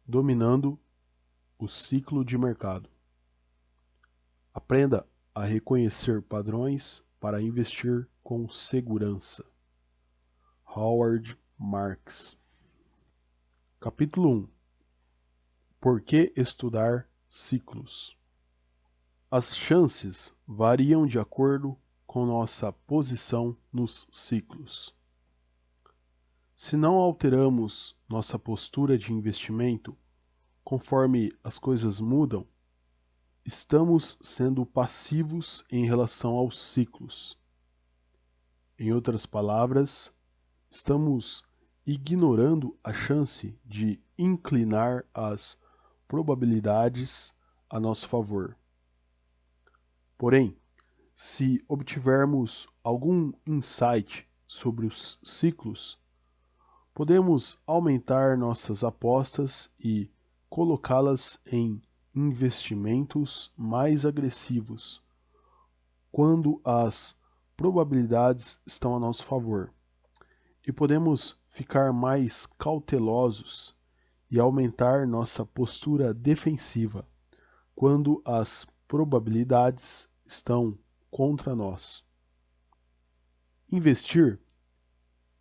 dominando o ciclo de mercado. Aprenda a reconhecer padrões para investir com segurança. Howard Marks. Capítulo 1. Por que estudar ciclos? As chances variam de acordo com nossa posição nos ciclos. Se não alteramos nossa postura de investimento conforme as coisas mudam, estamos sendo passivos em relação aos ciclos. Em outras palavras, estamos ignorando a chance de inclinar as probabilidades a nosso favor. Porém, se obtivermos algum insight sobre os ciclos, podemos aumentar nossas apostas e colocá-las em investimentos mais agressivos quando as probabilidades estão a nosso favor. E podemos ficar mais cautelosos e aumentar nossa postura defensiva quando as probabilidades estão contra nós. Investir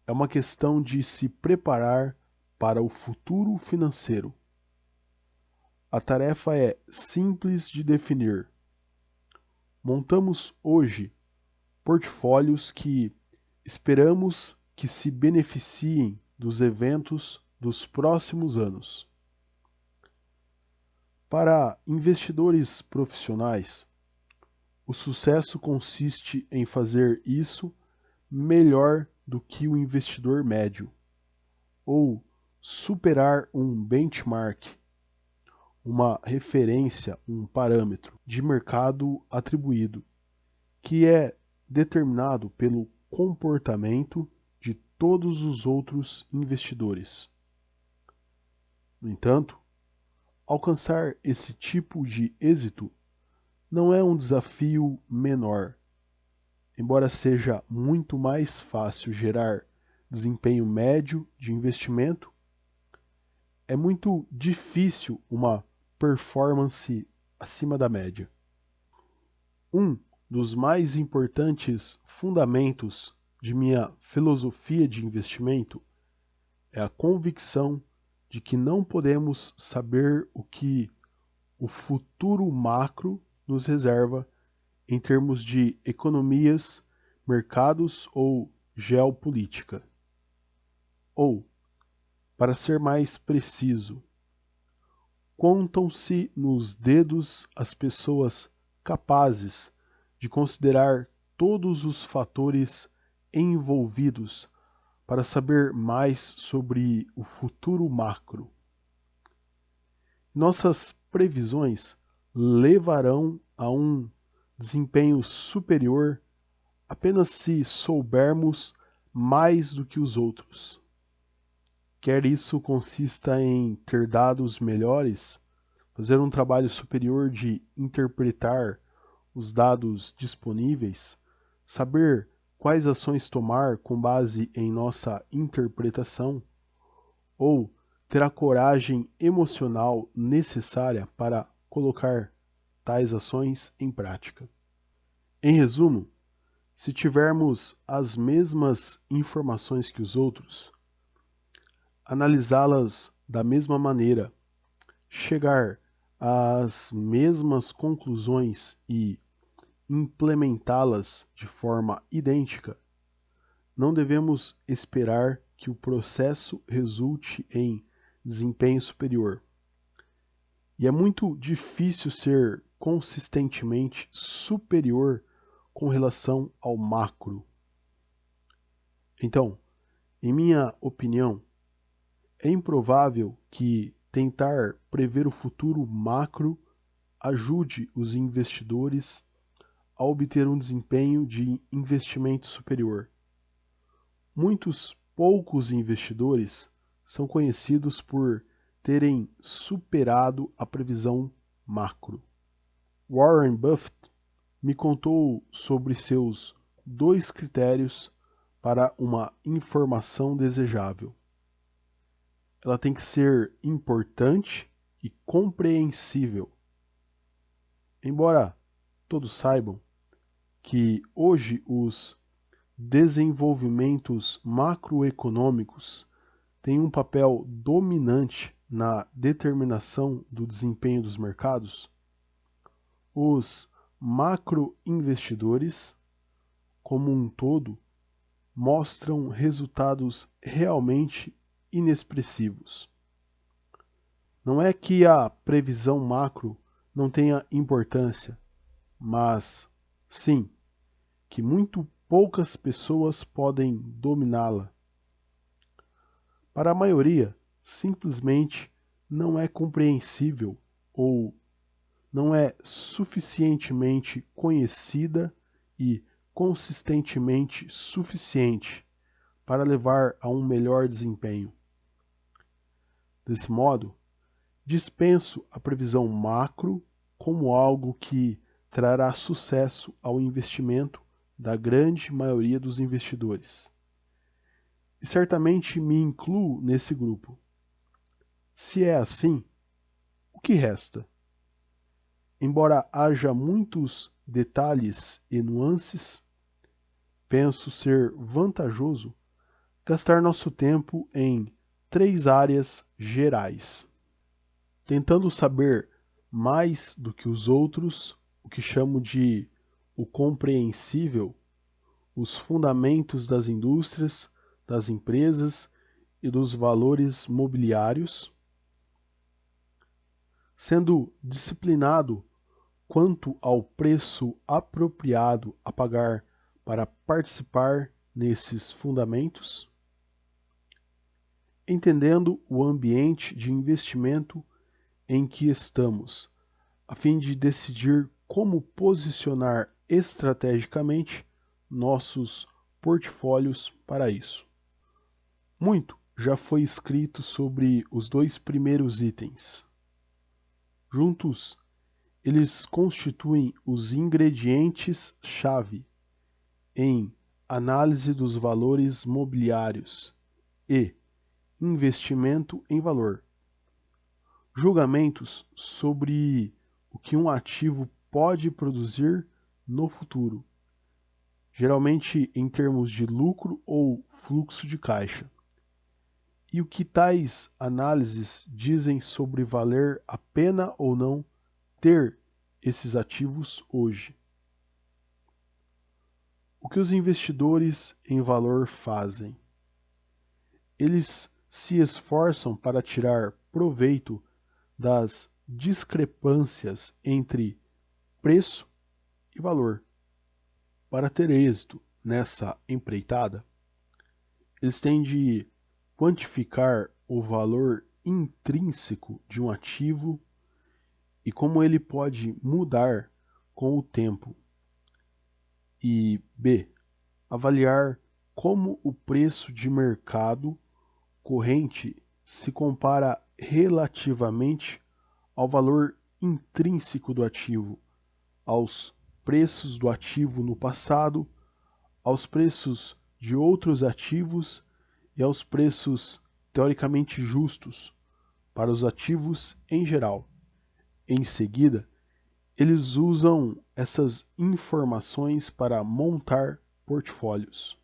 é uma questão de se preparar para o futuro financeiro. A tarefa é simples de definir. Montamos hoje portfólios que esperamos que se beneficiem dos eventos dos próximos anos. Para investidores profissionais, o sucesso consiste em fazer isso melhor do que o investidor médio, ou superar um benchmark, uma referência, um parâmetro de mercado atribuído, que é determinado pelo comportamento de todos os outros investidores. No entanto, alcançar esse tipo de êxito não é um desafio menor. Embora seja muito mais fácil gerar desempenho médio de investimento, é muito difícil uma performance acima da média. Um dos mais importantes fundamentos de minha filosofia de investimento é a convicção de que não podemos saber o que o futuro macro nos reserva em termos de economias, mercados ou geopolítica. Ou, para ser mais preciso, contam-se nos dedos as pessoas capazes de considerar todos os fatores envolvidos para saber mais sobre o futuro macro. Nossas previsões levarão a um desempenho superior apenas se soubermos mais do que os outros. Quer isso consista em ter dados melhores, fazer um trabalho superior de interpretar os dados disponíveis, saber quais ações tomar com base em nossa interpretação, ou ter a coragem emocional necessária para colocar tais ações em prática. Em resumo, se tivermos as mesmas informações que os outros, analisá-las da mesma maneira, chegar às mesmas conclusões e implementá-las de forma idêntica, não devemos esperar que o processo resulte em desempenho superior. E é muito difícil ser consistentemente superior com relação ao macro. Então, em minha opinião, é improvável que tentar prever o futuro macro ajude os investidores a obter um desempenho de investimento superior. Muitos poucos investidores são conhecidos por terem superado a previsão macro. Warren Buffett me contou sobre seus 2 critérios para uma informação desejável. ela tem que ser importante e compreensível. Embora todos saibam que hoje os desenvolvimentos macroeconômicos têm um papel dominante na determinação do desempenho dos mercados, os macroinvestidores, como um todo, mostram resultados realmente inexpressivos. Não é que a previsão macro não tenha importância, mas sim, que muito poucas pessoas podem dominá-la. Para a maioria, simplesmente não é compreensível ou não é suficientemente conhecida e consistentemente suficiente para levar a um melhor desempenho. Desse modo, dispenso a previsão macro como algo que trará sucesso ao investimento da grande maioria dos investidores. E certamente me incluo nesse grupo. Se é assim, o que resta? Embora haja muitos detalhes e nuances, penso ser vantajoso gastar nosso tempo em 3 áreas gerais, tentando saber mais do que os outros, o que chamo de o compreensível, os fundamentos das indústrias, das empresas e dos valores mobiliários, sendo disciplinado quanto ao preço apropriado a pagar para participar nesses fundamentos, entendendo o ambiente de investimento em que estamos, a fim de decidir como posicionar estrategicamente nossos portfólios para isso. Muito já foi escrito sobre os 2 primeiros itens. Juntos, eles constituem os ingredientes-chave em análise dos valores mobiliários e investimento em valor. Julgamentos sobre o que um ativo pode produzir no futuro, geralmente em termos de lucro ou fluxo de caixa. E o que tais análises dizem sobre valer a pena ou não ter esses ativos hoje. O que os investidores em valor fazem? Eles se esforçam para tirar proveito das discrepâncias entre preço e valor. Para ter êxito nessa empreitada, eles têm de quantificar o valor intrínseco de um ativo e como ele pode mudar com o tempo. E B, avaliar como o preço de mercado corrente se compara relativamente ao valor intrínseco do ativo, aos preços do ativo no passado, aos preços de outros ativos e aos preços teoricamente justos para os ativos em geral. Em seguida, eles usam essas informações para montar portfólios.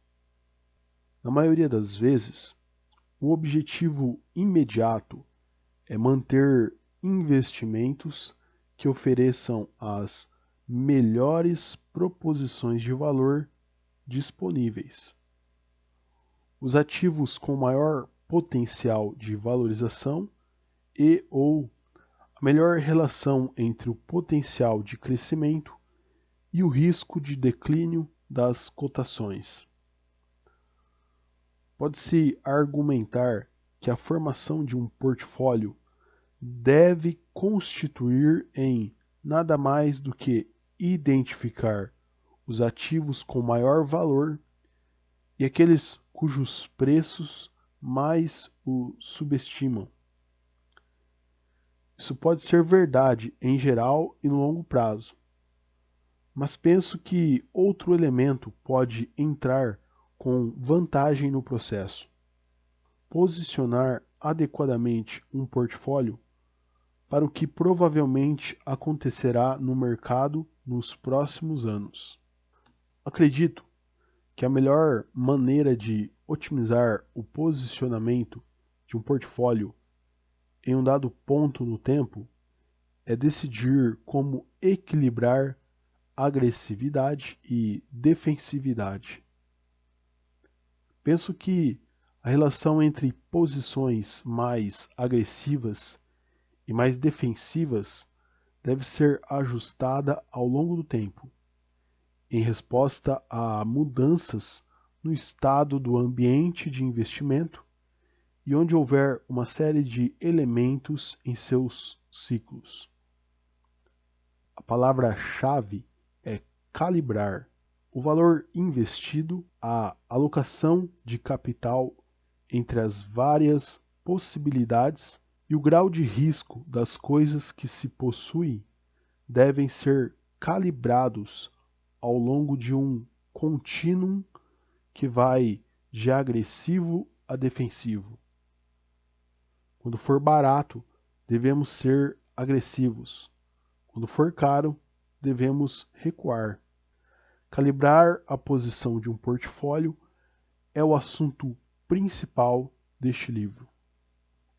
Na maioria das vezes, o objetivo imediato é manter investimentos que ofereçam as melhores proposições de valor disponíveis. Os ativos com maior potencial de valorização e ou a melhor relação entre o potencial de crescimento e o risco de declínio das cotações. Pode-se argumentar que a formação de um portfólio deve constituir em nada mais do que identificar os ativos com maior valor e aqueles cujos preços mais o subestimam. Isso pode ser verdade em geral e no longo prazo, mas penso que outro elemento pode entrar com vantagem no processo: posicionar adequadamente um portfólio para o que provavelmente acontecerá no mercado nos próximos anos. Acredito que a melhor maneira de otimizar o posicionamento de um portfólio em um dado ponto no tempo é decidir como equilibrar agressividade e defensividade. Penso que a relação entre posições mais agressivas e mais defensivas deve ser ajustada ao longo do tempo, em resposta a mudanças no estado do ambiente de investimento e onde houver uma série de elementos em seus ciclos. A palavra-chave é calibrar o valor investido, a alocação de capital entre as várias possibilidades e o grau de risco das coisas que se possuem devem ser calibrados ao longo de um contínuo que vai de agressivo a defensivo. Quando for barato, devemos ser agressivos. Quando for caro, devemos recuar. Calibrar a posição de um portfólio é o assunto principal deste livro.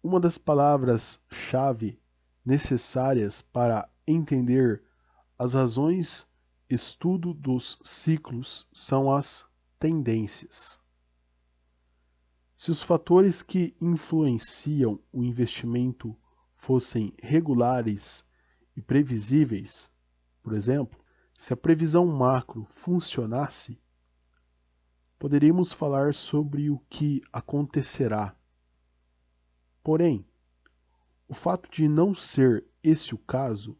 Uma das palavras-chave necessárias para entender as razões estudo dos ciclos são as tendências. Se os fatores que influenciam o investimento fossem regulares e previsíveis, por exemplo, se a previsão macro funcionasse, poderíamos falar sobre o que acontecerá. Porém, o fato de não ser esse o caso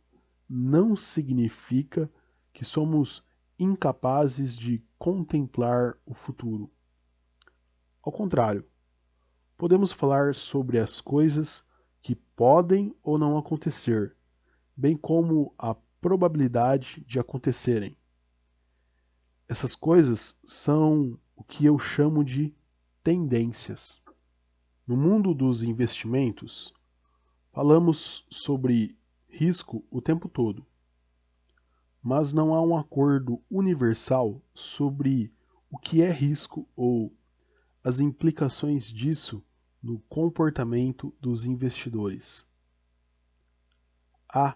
não significa que somos incapazes de contemplar o futuro. Ao contrário, podemos falar sobre as coisas que podem ou não acontecer, bem como a probabilidade de acontecerem. Essas coisas são o que eu chamo de tendências. No mundo dos investimentos, falamos sobre risco o tempo todo, mas não há um acordo universal sobre o que é risco ou as implicações disso no comportamento dos investidores. Há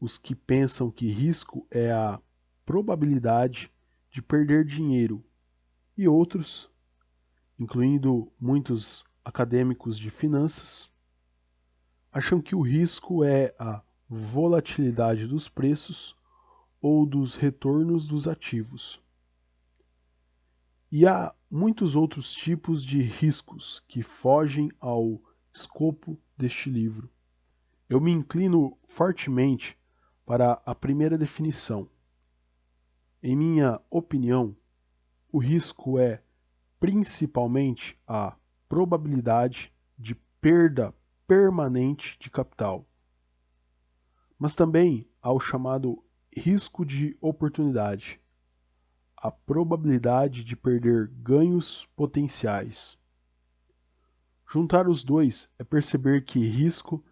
os que pensam que risco é a probabilidade de perder dinheiro e outros, incluindo muitos acadêmicos de finanças, acham que o risco é a volatilidade dos preços ou dos retornos dos ativos. E há muitos outros tipos de riscos que fogem ao escopo deste livro. Eu me inclino fortemente para a primeira definição. Em minha opinião, o risco é principalmente a probabilidade de perda permanente de capital, mas também há o chamado risco de oportunidade, a probabilidade de perder ganhos potenciais. Juntar os dois é perceber que risco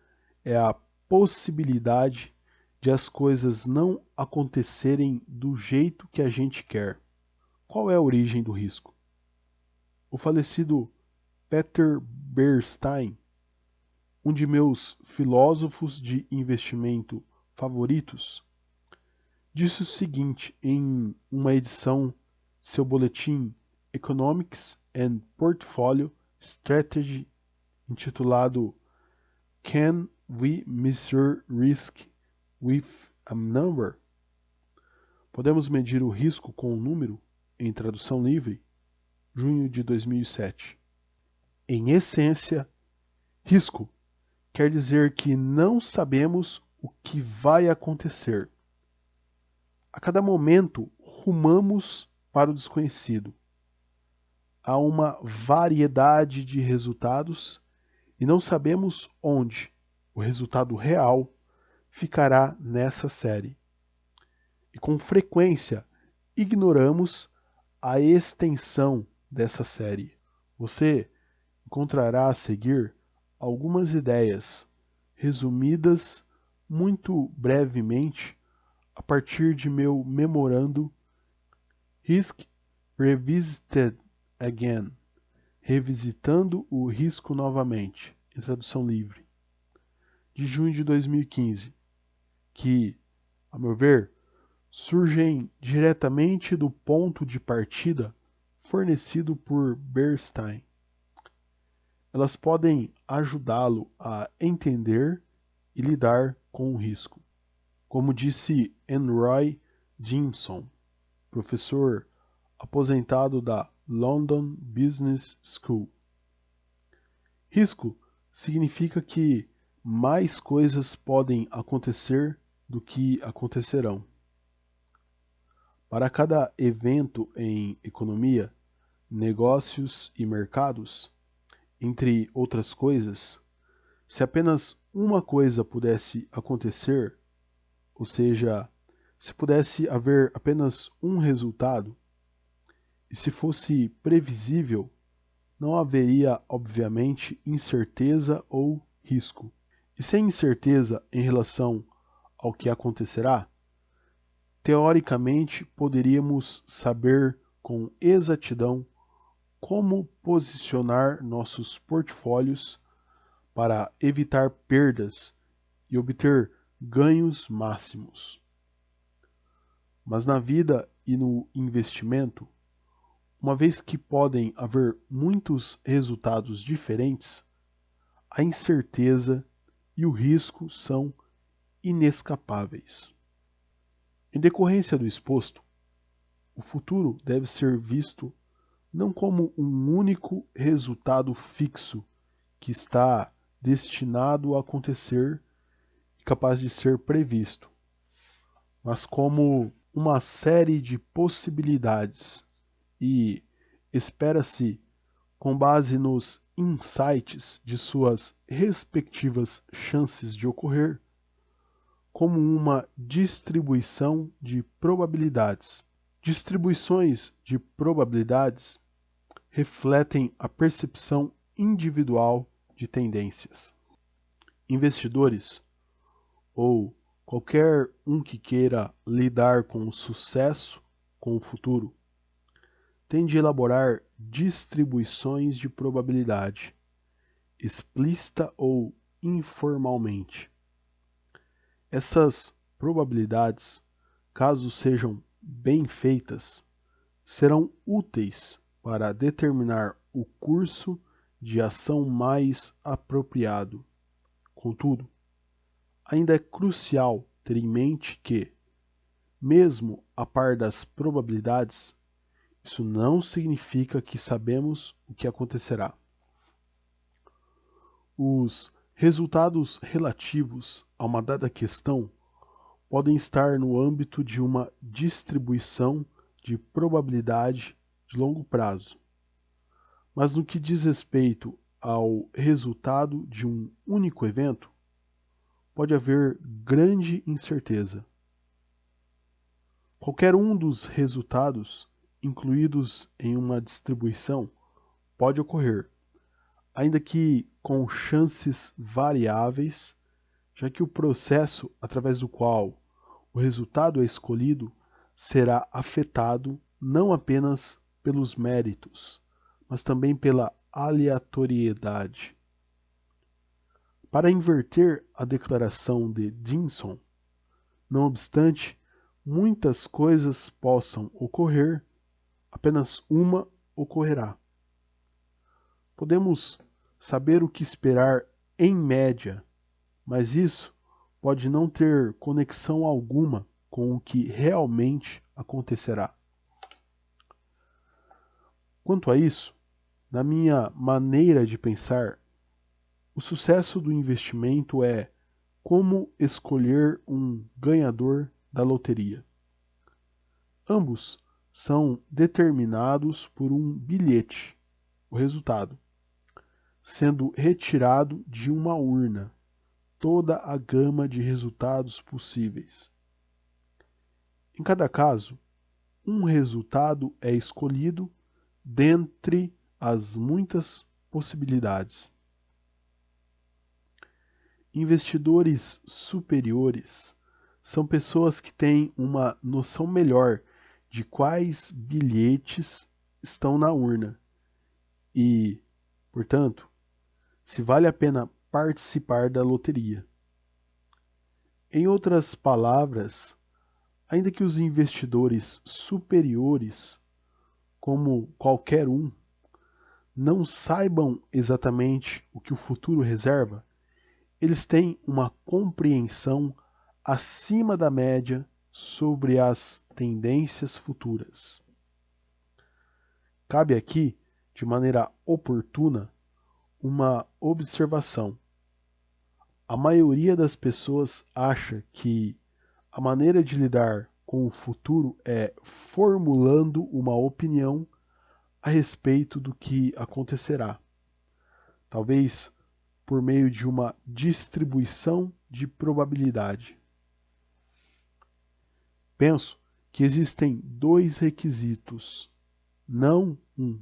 é a possibilidade de as coisas não acontecerem do jeito que a gente quer. Qual é a origem do risco? O falecido Peter Bernstein, um de meus filósofos de investimento favoritos, disse o seguinte em uma edição de seu boletim Economics and Portfolio Strategy, intitulado Can We Measure Risk with a Number? Podemos medir o risco com um número? Em tradução livre, junho de 2007. Em essência, risco quer dizer que não sabemos o que vai acontecer. A cada momento, rumamos para o desconhecido. Há uma variedade de resultados e não sabemos onde o resultado real ficará nessa série. E com frequência ignoramos a extensão dessa série. Você encontrará a seguir algumas ideias, resumidas muito brevemente a partir de meu memorando Risk Revisited Again, revisitando o risco novamente, em tradução livre, de junho de 2015, que, a meu ver, surgem diretamente do ponto de partida fornecido por Bernstein. Elas podem ajudá-lo a entender e lidar com o risco. Como disse Roy Jimson, professor aposentado da London Business School. Risco significa que mais coisas podem acontecer do que acontecerão. Para cada evento em economia, negócios e mercados, entre outras coisas, se apenas uma coisa pudesse acontecer, ou seja, se pudesse haver apenas um resultado, e se fosse previsível, não haveria, obviamente, incerteza ou risco. E sem incerteza em relação ao que acontecerá, teoricamente poderíamos saber com exatidão como posicionar nossos portfólios para evitar perdas e obter ganhos máximos. Mas na vida e no investimento, uma vez que podem haver muitos resultados diferentes, a incerteza e o risco são inescapáveis. Em decorrência do exposto, o futuro deve ser visto não como um único resultado fixo que está destinado a acontecer e capaz de ser previsto, mas como uma série de possibilidades e espera-se, com base nos insights de suas respectivas chances de ocorrer, como uma distribuição de probabilidades. Distribuições de probabilidades refletem a percepção individual de tendências. Investidores, ou qualquer um que queira lidar com o sucesso com o futuro, tem de elaborar distribuições de probabilidade, explícita ou informalmente. Essas probabilidades, caso sejam bem feitas, serão úteis para determinar o curso de ação mais apropriado. Contudo, ainda é crucial ter em mente que, mesmo a par das probabilidades, isso não significa que sabemos o que acontecerá. Os resultados relativos a uma dada questão podem estar no âmbito de uma distribuição de probabilidade de longo prazo, mas no que diz respeito ao resultado de um único evento, pode haver grande incerteza. Qualquer um dos resultados incluídos em uma distribuição pode ocorrer, ainda que com chances variáveis, já que o processo através do qual o resultado é escolhido será afetado não apenas pelos méritos, mas também pela aleatoriedade. Para inverter a declaração de Jimson, não obstante muitas coisas possam ocorrer, apenas uma ocorrerá. Podemos saber o que esperar em média, mas isso pode não ter conexão alguma com o que realmente acontecerá. Quanto a isso, na minha maneira de pensar, o sucesso do investimento é como escolher um ganhador da loteria. Ambos são determinados por um bilhete, o resultado, sendo retirado de uma urna toda a gama de resultados possíveis. Em cada caso, um resultado é escolhido dentre as muitas possibilidades. Investidores superiores são pessoas que têm uma noção melhor de quais bilhetes estão na urna e, portanto, se vale a pena participar da loteria. Em outras palavras, ainda que os investidores superiores, como qualquer um, não saibam exatamente o que o futuro reserva, eles têm uma compreensão acima da média sobre as tendências futuras. Cabe aqui, de maneira oportuna, uma observação. A maioria das pessoas acha que a maneira de lidar com o futuro é formulando uma opinião a respeito do que acontecerá. Talvez por meio de uma distribuição de probabilidade. Penso que existem dois requisitos, não um.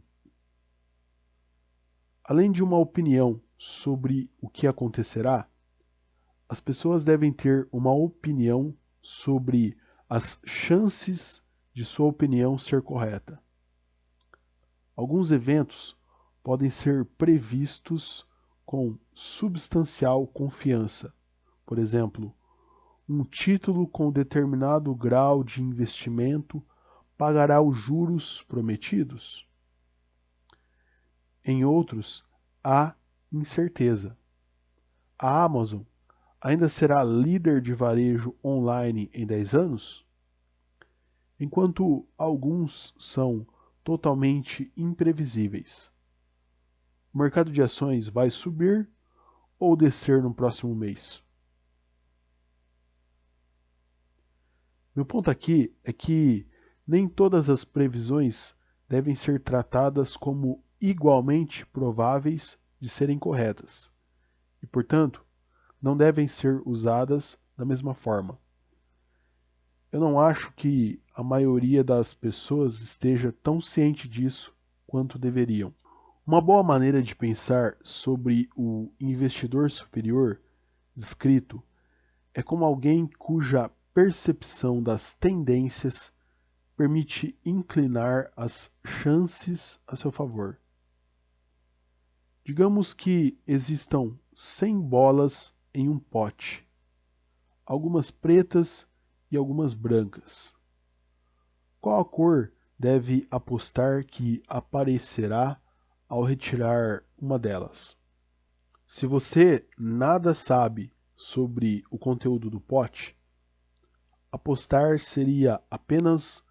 Além de uma opinião sobre o que acontecerá, as pessoas devem ter uma opinião sobre as chances de sua opinião ser correta. Alguns eventos podem ser previstos com substancial confiança. Por exemplo, um título com determinado grau de investimento pagará os juros prometidos. Em outros, há incerteza. A Amazon ainda será líder de varejo online em 10 anos? Enquanto alguns são totalmente imprevisíveis. O mercado de ações vai subir ou descer no próximo mês? Meu ponto aqui é que nem todas as previsões devem ser tratadas como igualmente prováveis de serem corretas e, portanto, não devem ser usadas da mesma forma. Eu não acho que a maioria das pessoas esteja tão ciente disso quanto deveriam. Uma boa maneira de pensar sobre o investidor superior descrito é como alguém cuja percepção das tendências permite inclinar as chances a seu favor. Digamos que existam 100 bolas em um pote, algumas pretas e algumas brancas. Qual a cor deve apostar que aparecerá ao retirar uma delas? Se você nada sabe sobre o conteúdo do pote, apostar seria apenas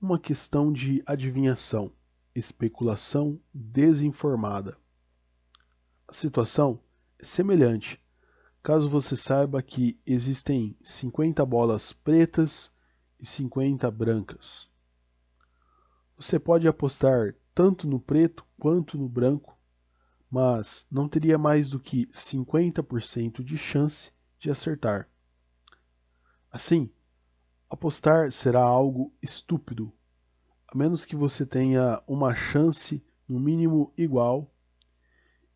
uma questão de adivinhação, especulação desinformada. A situação é semelhante caso você saiba que existem 50 bolas pretas e 50 brancas. Você pode apostar tanto no preto quanto no branco, mas não teria mais do que 50% de chance de acertar. Assim, apostar será algo estúpido, a menos que você tenha uma chance no mínimo igual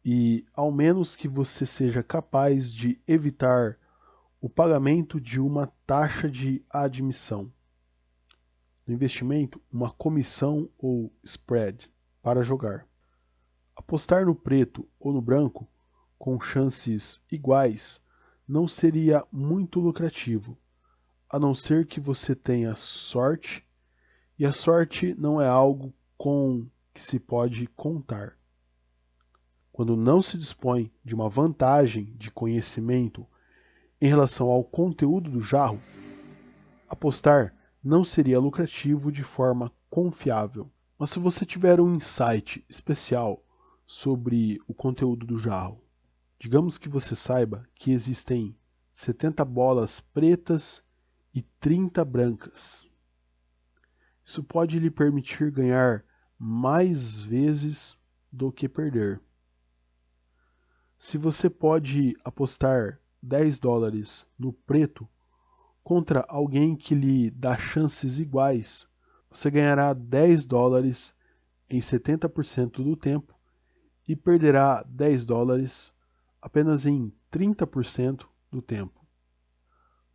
e ao menos que você seja capaz de evitar o pagamento de uma taxa de admissão. No investimento, uma comissão ou spread para jogar. Apostar no preto ou no branco, com chances iguais, não seria muito lucrativo, a não ser que você tenha sorte, e a sorte não é algo com que se pode contar. Quando não se dispõe de uma vantagem de conhecimento em relação ao conteúdo do jarro, apostar não seria lucrativo de forma confiável. Mas se você tiver um insight especial sobre o conteúdo do jarro, digamos que você saiba que existem 70 bolas pretas e 30 brancas. Isso pode lhe permitir ganhar mais vezes do que perder. Se você pode apostar $10 no preto contra alguém que lhe dá chances iguais, você ganhará $10 em 70% do tempo e perderá $10 apenas em 30% do tempo,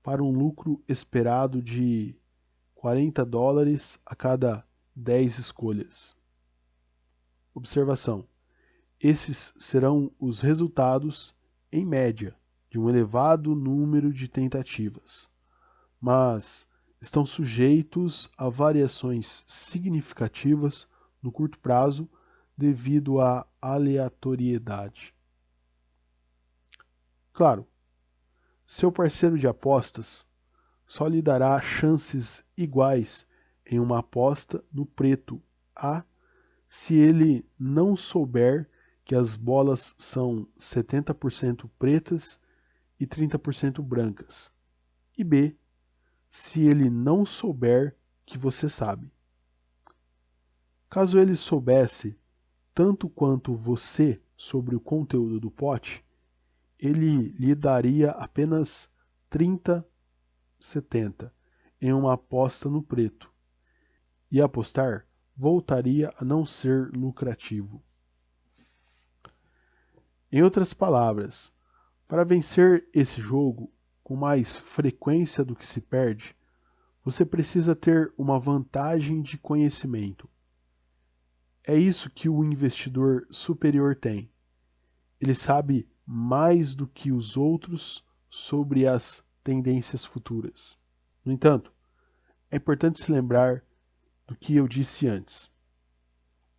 para um lucro esperado de $40 a cada 10 escolhas. Observação: esses serão os resultados, em média, de um elevado número de tentativas, mas estão sujeitos a variações significativas no curto prazo devido à aleatoriedade. Claro, seu parceiro de apostas só lhe dará chances iguais em uma aposta no preto A se ele não souber que as bolas são 70% pretas e 30% brancas, e B, se ele não souber que você sabe. Caso ele soubesse tanto quanto você sobre o conteúdo do pote, ele lhe daria apenas 30-70 em uma aposta no preto, e apostar voltaria a não ser lucrativo. Em outras palavras, para vencer esse jogo com mais frequência do que se perde, você precisa ter uma vantagem de conhecimento. É isso que o investidor superior tem. Ele sabe mais do que os outros sobre as tendências futuras. No entanto, é importante se lembrar do que eu disse antes.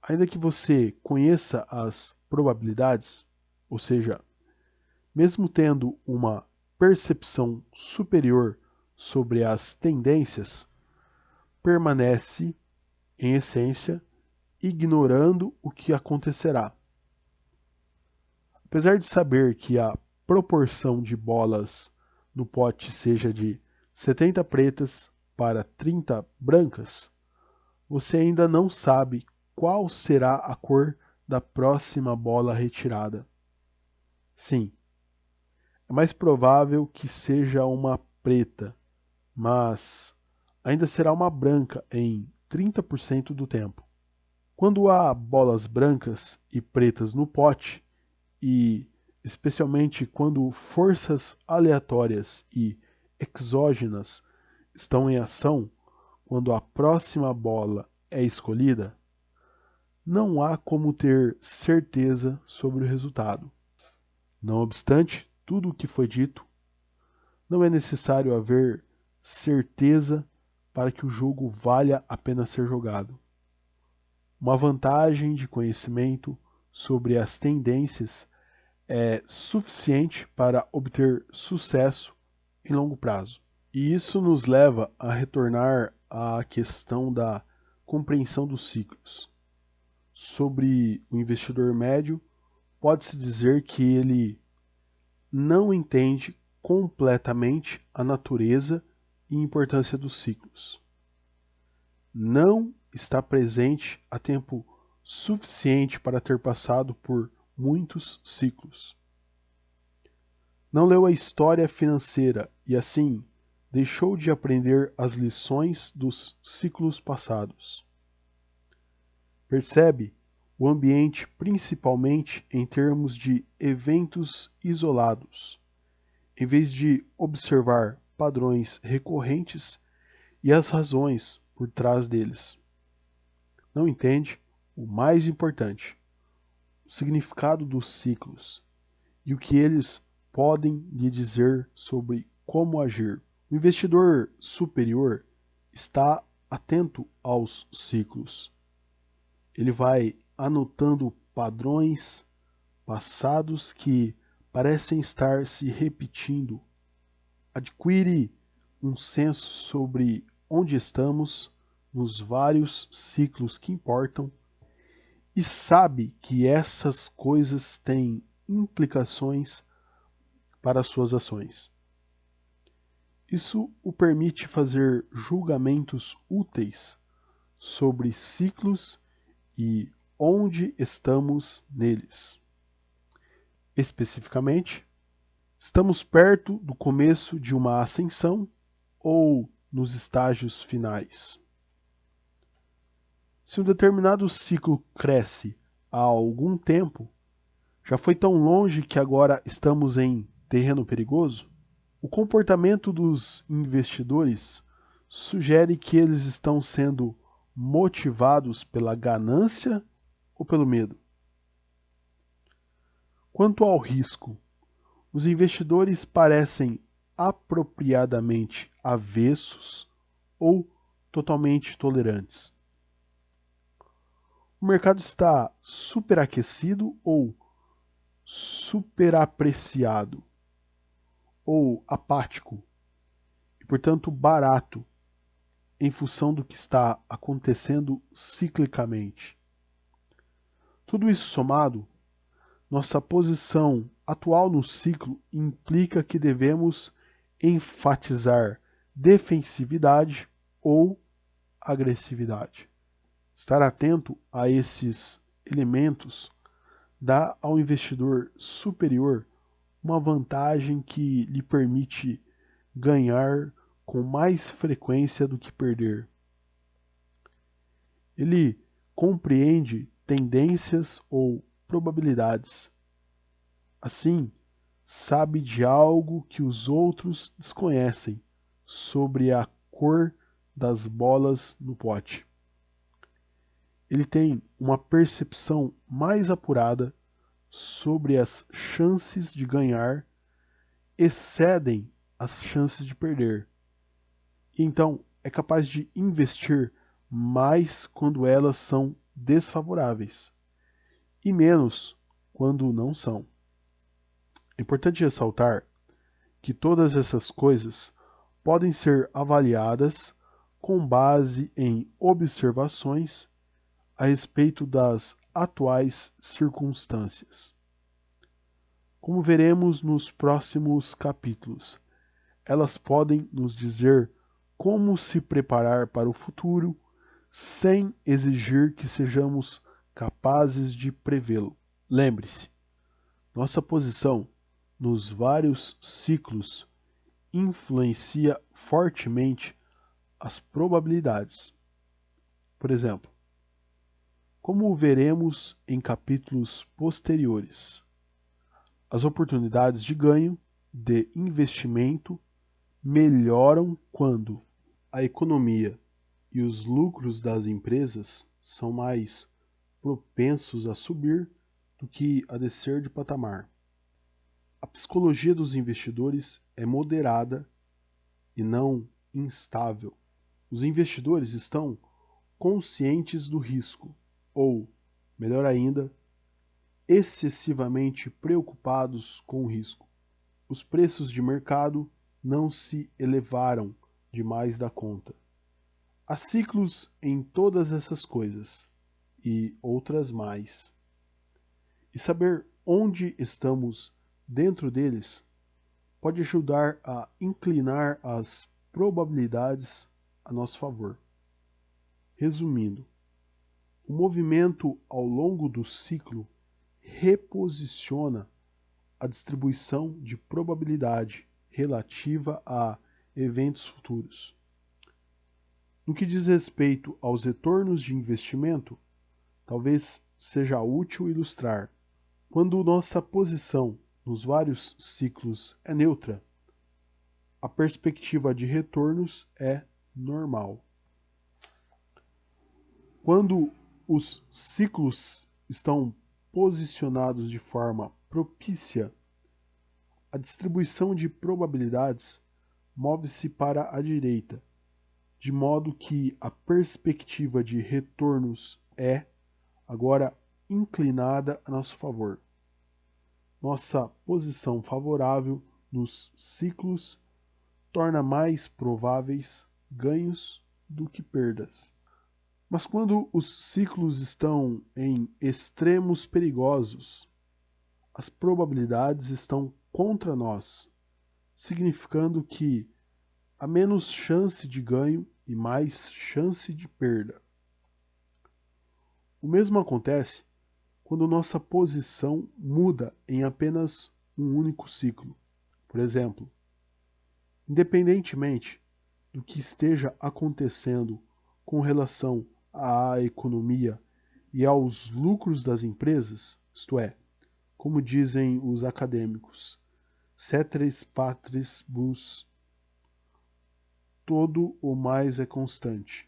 Ainda que você conheça as probabilidades, ou seja, mesmo tendo uma percepção superior sobre as tendências, permanece, em essência, ignorando o que acontecerá. Apesar de saber que a proporção de bolas no pote seja de 70 pretas para 30 brancas, você ainda não sabe qual será a cor da próxima bola retirada. Sim, é mais provável que seja uma preta, mas ainda será uma branca em 30% do tempo. Quando há bolas brancas e pretas no pote, e especialmente quando forças aleatórias e exógenas estão em ação, quando a próxima bola é escolhida, não há como ter certeza sobre o resultado. Não obstante tudo o que foi dito, não é necessário haver certeza para que o jogo valha a pena ser jogado. Uma vantagem de conhecimento sobre as tendências é suficiente para obter sucesso em longo prazo. E isso nos leva a retornar à questão da compreensão dos ciclos. Sobre o investidor médio, pode-se dizer que ele não entende completamente a natureza e importância dos ciclos. Não está presente a tempo suficiente para ter passado por muitos ciclos. Não leu a história financeira e, assim, deixou de aprender as lições dos ciclos passados. Percebe o ambiente principalmente em termos de eventos isolados, em vez de observar padrões recorrentes e as razões por trás deles. Não entende o mais importante, o significado dos ciclos e o que eles podem lhe dizer sobre como agir. O investidor superior está atento aos ciclos. Ele vai anotando padrões passados que parecem estar se repetindo. Adquire um senso sobre onde estamos nos vários ciclos que importam e sabe que essas coisas têm implicações para suas ações. Isso o permite fazer julgamentos úteis sobre ciclos e onde estamos neles. Especificamente, estamos perto do começo de uma ascensão ou nos estágios finais. Se um determinado ciclo cresce há algum tempo, já foi tão longe que agora estamos em terreno perigoso? O comportamento dos investidores sugere que eles estão sendo motivados pela ganância ou pelo medo. Quanto ao risco, os investidores parecem apropriadamente avessos ou totalmente tolerantes. O mercado está superaquecido ou superapreciado, ou apático, e portanto barato, em função do que está acontecendo ciclicamente. Tudo isso somado, nossa posição atual no ciclo implica que devemos enfatizar defensividade ou agressividade. Estar atento a esses elementos dá ao investidor superior uma vantagem que lhe permite ganhar com mais frequência do que perder. Ele compreende tendências ou probabilidades. Assim, sabe de algo que os outros desconhecem sobre a cor das bolas no pote. Ele tem uma percepção mais apurada sobre as chances de ganhar excedem as chances de perder. E então é capaz de investir mais quando elas são desfavoráveis e menos quando não são. É importante ressaltar que todas essas coisas podem ser avaliadas com base em observações a respeito das atuais circunstâncias. Como veremos nos próximos capítulos, elas podem nos dizer como se preparar para o futuro sem exigir que sejamos capazes de prevê-lo. Lembre-se, nossa posição nos vários ciclos influencia fortemente as probabilidades. Por exemplo, como veremos em capítulos posteriores, as oportunidades de ganho de investimento melhoram quando a economia e os lucros das empresas são mais propensos a subir do que a descer de patamar. A psicologia dos investidores é moderada e não instável. Os investidores estão conscientes do risco, ou, melhor ainda, excessivamente preocupados com o risco. Os preços de mercado não se elevaram demais da conta. Há ciclos em todas essas coisas, e outras mais. E saber onde estamos dentro deles pode ajudar a inclinar as probabilidades a nosso favor. Resumindo, o movimento ao longo do ciclo reposiciona a distribuição de probabilidade relativa a eventos futuros. No que diz respeito aos retornos de investimento, talvez seja útil ilustrar. Quando nossa posição nos vários ciclos é neutra, a perspectiva de retornos é normal. Quando os ciclos estão posicionados de forma propícia, a distribuição de probabilidades move-se para a direita, de modo que a perspectiva de retornos é, agora, inclinada a nosso favor. Nossa posição favorável nos ciclos torna mais prováveis ganhos do que perdas. Mas quando os ciclos estão em extremos perigosos, as probabilidades estão contra nós, significando que há menos chance de ganho e mais chance de perda. O mesmo acontece quando nossa posição muda em apenas um único ciclo. Por exemplo, independentemente do que esteja acontecendo com relação à economia e aos lucros das empresas, isto é, como dizem os acadêmicos, ceteris paribus, todo o mais é constante.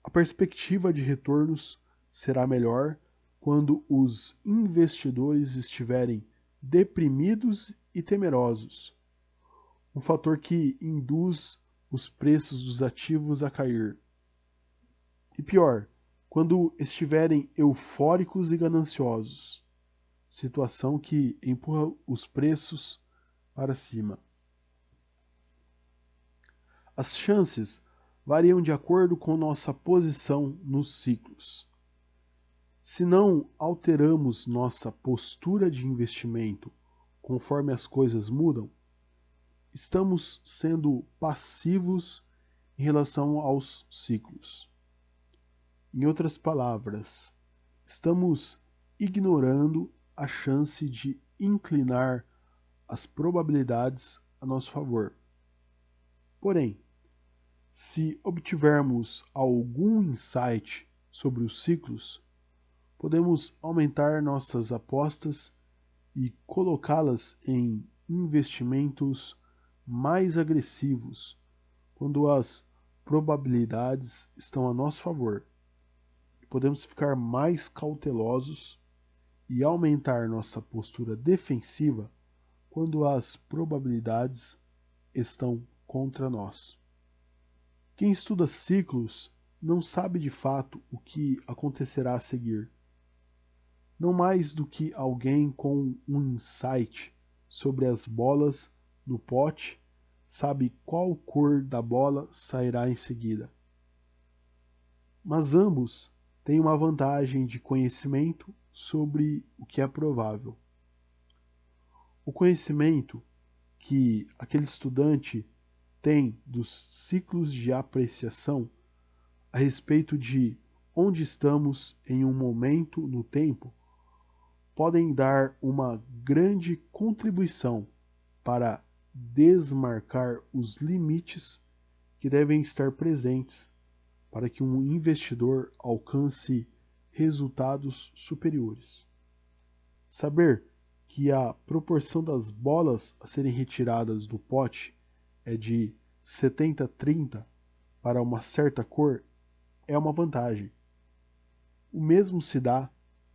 A perspectiva de retornos será melhor quando os investidores estiverem deprimidos e temerosos, um fator que induz os preços dos ativos a cair. E pior, quando estiverem eufóricos e gananciosos, situação que empurra os preços para cima. As chances variam de acordo com nossa posição nos ciclos. Se não alteramos nossa postura de investimento conforme as coisas mudam, estamos sendo passivos em relação aos ciclos. Em outras palavras, estamos ignorando a chance de inclinar as probabilidades a nosso favor. Porém, se obtivermos algum insight sobre os ciclos, podemos aumentar nossas apostas e colocá-las em investimentos mais agressivos quando as probabilidades estão a nosso favor. Podemos ficar mais cautelosos e aumentar nossa postura defensiva quando as probabilidades estão contra nós. Quem estuda ciclos não sabe de fato o que acontecerá a seguir. Não mais do que alguém com um insight sobre as bolas no pote sabe qual cor da bola sairá em seguida. Mas ambos têm uma vantagem de conhecimento sobre o que é provável. O conhecimento que aquele estudante tem dos ciclos de apreciação a respeito de onde estamos em um momento no tempo podem dar uma grande contribuição para desmarcar os limites que devem estar presentes para que um investidor alcance resultados superiores. Saber que a proporção das bolas a serem retiradas do pote é de 70-30 para uma certa cor é uma vantagem. O mesmo se dá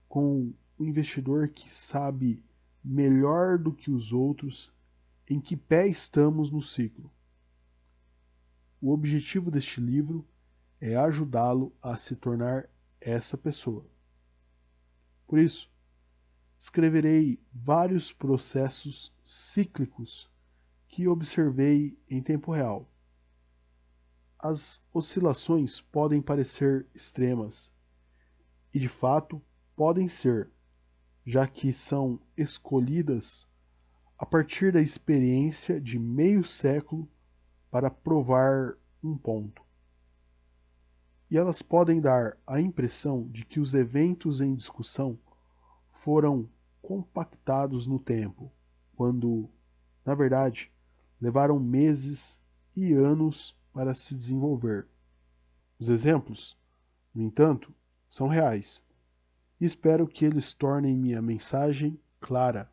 com o investidor que sabe melhor do que os outros em que pé estamos no ciclo. O objetivo deste livro é ajudá-lo a se tornar essa pessoa. Por isso, escreverei vários processos cíclicos que observei em tempo real. As oscilações podem parecer extremas, e de fato podem ser, já que são escolhidas a partir da experiência de meio século para provar um ponto. E elas podem dar a impressão de que os eventos em discussão foram compactados no tempo, quando, na verdade, levaram meses e anos para se desenvolver. Os exemplos, no entanto, são reais, e espero que eles tornem minha mensagem clara.